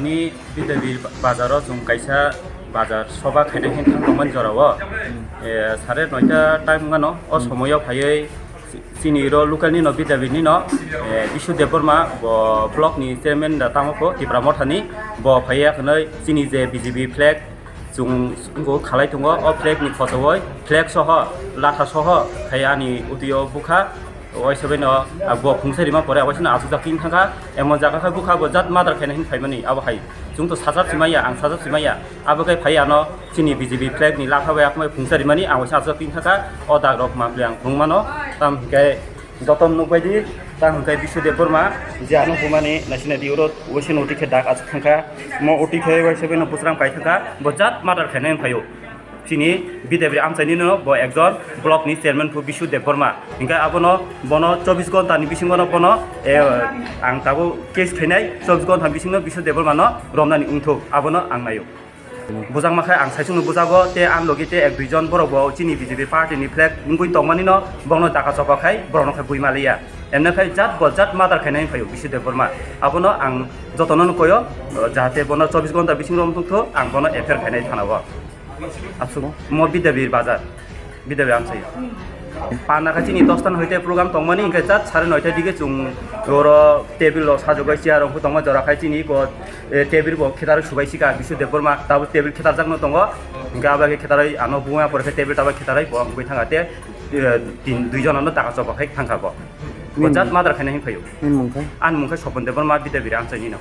chini bidabir bazaro jung kaisa bazar soba khaina hin thangman jorao sare 9টা time গানো o somoyo phaioi chini ro local ni no bidabir ni no Bisudeb Burma bo block ni chairman da tamako Tipra Mothani bo phaiya khnoi chini je BJP flag jung go khalai tungo o flag ni photowoi flag soho latha soho khayani udio bukha ওইসবেনো আবো ফুংসারিমা পরে ওইসনা আজুজা কিন থাকা এমন জায়গা বুখা গজাত mother খাইনা হিন ফাইমানি আবো high जों तो साजा सिमाया आं साजा सिमाया आबोगाय फायानो चिनि BJP फ्लैग नि लाखाबाय आखमाय फुंसारिमानि आं साजा पिन थाका अ दाग्रक माब्ले आं फुंमानो ताम हिकाय जतन नुबायदि ताम हिकाय Bisudeb Burma जानो बुमानि नासिना दिउरो ओइसन ओटिखे दाग आज थांका म ओटिखे ओइसबेनो बुस्राम काय थाका बजात मादार खाइना हिन फायो chini bidabri amchaini no bo ekjon block ni chairman pu Bisudeb Burma hinga abono bono 24 ঘন্টা ni bisingo no bono ang tabo case khainai 24 ঘন্টা bisingo Bisudeb Burma no romnani ungthuk abono ang nayo bujang makhai ang saisung bujago te ang logi te ek duijon borok bo chini BJP party ni flag nungui tongmani no bono taka chopa khai borno khai buimalia emna khai jat bojat madar khainai phayo Bisudeb Burma abono ang jotono koyo jahate bono 24 ঘন্টা bisingo romthuk ang bono affair khainai thanabo absolut mo bidabir bazar bidabir amsai pana kachini 10 tan hoite program tongmani ingka jat 9:30 dige chung goro table lo sajogai chair ong tongma jora khai chini bo table bo khedar subai sika Bisudeb Burma tabu table khedar jakno tongo ingka abage khedarai ano buya pore table taba khedarai bo bai thangate duijon ano taka chopa khai thangka bo jat madar khaina hin phayo an mungkai Bisudeb Burma bidabir amsai ni no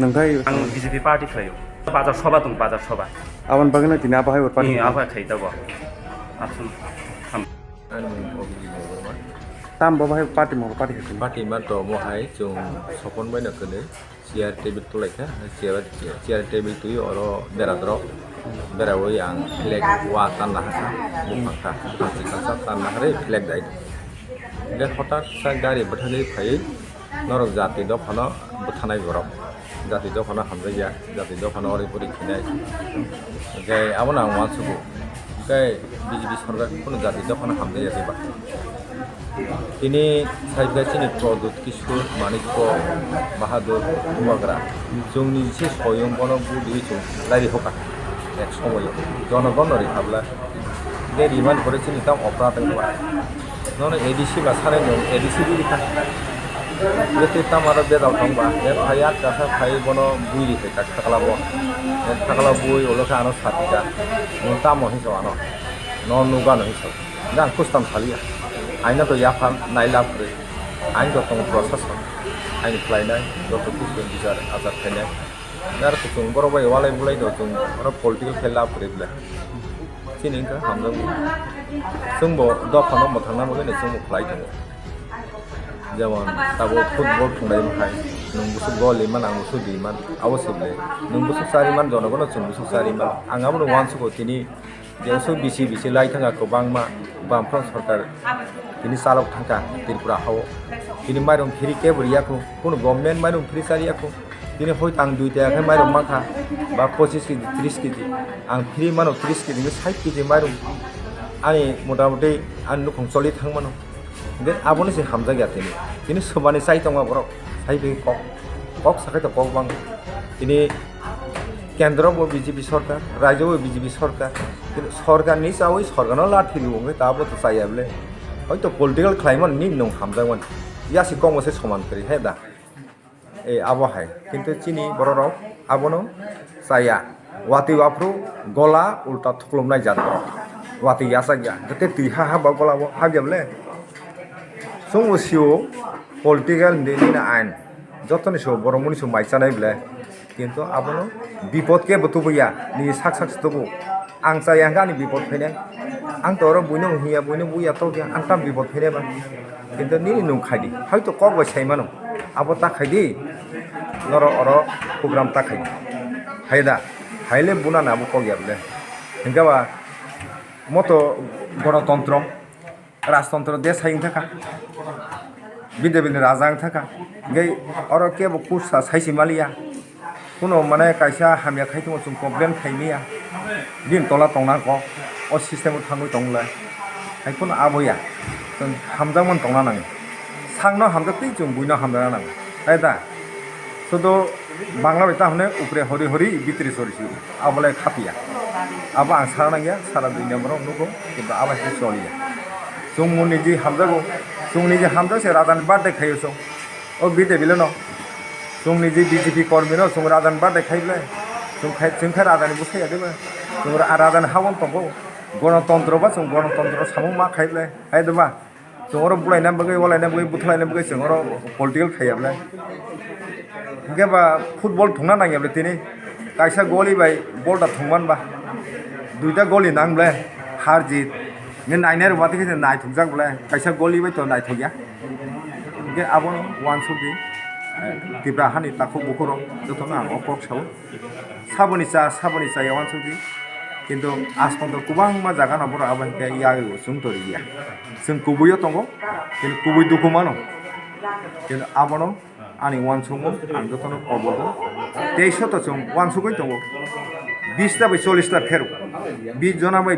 nangkai ang BJP party phayo bazar soba tung bazar soba awan bagana tina apa hai ini apa khai dabo asun tam bo hai party mo party hai party ma to mo hai chung sopon bai na kene chair table to laika chair table tu oro beradro berawoi ang flag wa tan na ha bukha ka tan na hare flag dai de hotak sa gari bathani phai norok jati do phano buthanai gorok jati do phano hamraya jati do phano ori puri khinai gai abona wansugo gai BJP sarkar kono jati do phano hamraya deba ini saibga chini Pradut Kishore Manikko Bahadur Tumagra jongni se soyong bono budi chung lari hoka ek somoy jonogon ori habla ge riman kore chini tam operating ba nono ADC ba sare no ADC di ka Yaitu tamara beda tongba, ya hayat kasa kai bono buiri ke kak takalabo, takala bui oloka ano satika, nunta mo hiso ano, non nuga no hiso, dan kustam khalia, aina to yafan naila pre, ain to tong proses, ain play nai, do to kusun bizar azar kene, nar kusun borobai walai bulai do tung, orang political khela pre bla, sini ka hamdam, sumbo do phano mothangna mo ne sumbo play to. যেমন তাবো football থুনাই মাখাই নংবুসু গল ইমান আংবুসু দিমান আবসিবলে নংবুসু চারিমান জনগণ চুংবুসু চারিমান আঙাবনো ওয়ানসুকো তিনি যেসু BC BC লাই থাকা গোबांमा বামফ্রন্ট সরকার তিনি চালক থাকা ত্রিপুরা হাও তিনি মাইরং ফ্রি কে বরিয়াকো কোন গভর্নমেন্ট মাইরং ফ্রি সারিয়াকো তিনি হই আং 2 টাকা মাইরং মাখা বা 25 কেজি 30 কেজি আং ফ্রি মানো 30 কেজি 60 কেজি মাইরং আনি মোটামুটি আন নুখং চলি থাংমানো de aboni se hamja gya tini sobani sai tonga borok sai be kok sakai to kok bang ini kendro bo BJP sarkar rajyo bo BJP sarkar sarkar ni sawi sarkar no lathi ruwe tabo to sai able hoyto political climate ni nong hamja wan ya si kong se soman kri he da e abo hai kintu chini borok abono saya wati wapru gola ulta thuklumnai jat wati yasa gya jate tiha ha ba gola bo ha gyable Sungguh siu political ini na ain, jotoh siu boromuni siu maicana ible, kintu abono bipot ke betul ya, ni sak setubu, angsa yang kan ni bipot pene, ang toro buino hiya buino buya tau dia, ang tam bipot pene ba, kintu ni nung khadi, hai tu kok wasai mano, abo tak khadi, oro program tak khadi, hai dah, hai le bunan abo kok ya ible, hingga ba, moto gorotontro রাজতন্ত্র দেশ হাইং থাকা বিদেবিন রাজাং থাকা গে or কে কুসা সাইসি মালিয়া কোনো মানে কাইসা হামিয়া খাইতো চুম problem খাইমিয়া দিন তলা তংনা ক অ সিস্টেম থাঙ্গই তংলা হাই কোন আবয়া হামজামন তংনা নাং সাংনো হামজাতি চুম বুইনো হামজানা নাং আইদা শুধু বাংলা বাই তাহলে উপরে হরি হরি ভিতরে সরি সরি আবলে খাপিয়া আবার আং সারা নাঙ্গিয়া সারা দুই নম্বর নুকো কিন্তু আবার চলিয়া जों निजे हामजागौ जों निजे हामजासे राजानि बार्थडे खायो जों ओ बिदे बिले न जों निजे बिजेपि कर्मी न जों राजानि बार्थडे खायोब्ला जोंखाय राजानि बुसाया देबो जों राजानि हावन दंगौ गणतन्त्र बा जों गणतन्त्र सामु मा खायोब्ला हाय देबा जों अर बुलायना बगै वलायना बगै बुथलायना बगै जों अर पलिटिकल खायाब्ला गेबा फुटबल थंना नांगियाब्ला तिनि कायसा गली बाय बलदा थंमानबा दुइटा गली नांब्ला हार जित नों नायनाय रुमाते जों नायथुजांब्ला कायसा गली बायथ' नायथ'या ओमफ्राय आब' वान सुबि दिब्रा हानि ताखौ बुखुरं जथन आं अकक साव साबनि चा वान सुबि किन्तु आसपन्द गोबां मा जागा ना बर' आबाहिका यागो सुंतरिया जों कुबैयाव दङ किन्तु कुबै दुखुमानो किन्तु आबनो आंनि वान सुमो आं जथन अबगो 23 जों वान सुबै दङ 20टा बै 40टा फेर 20 जना बै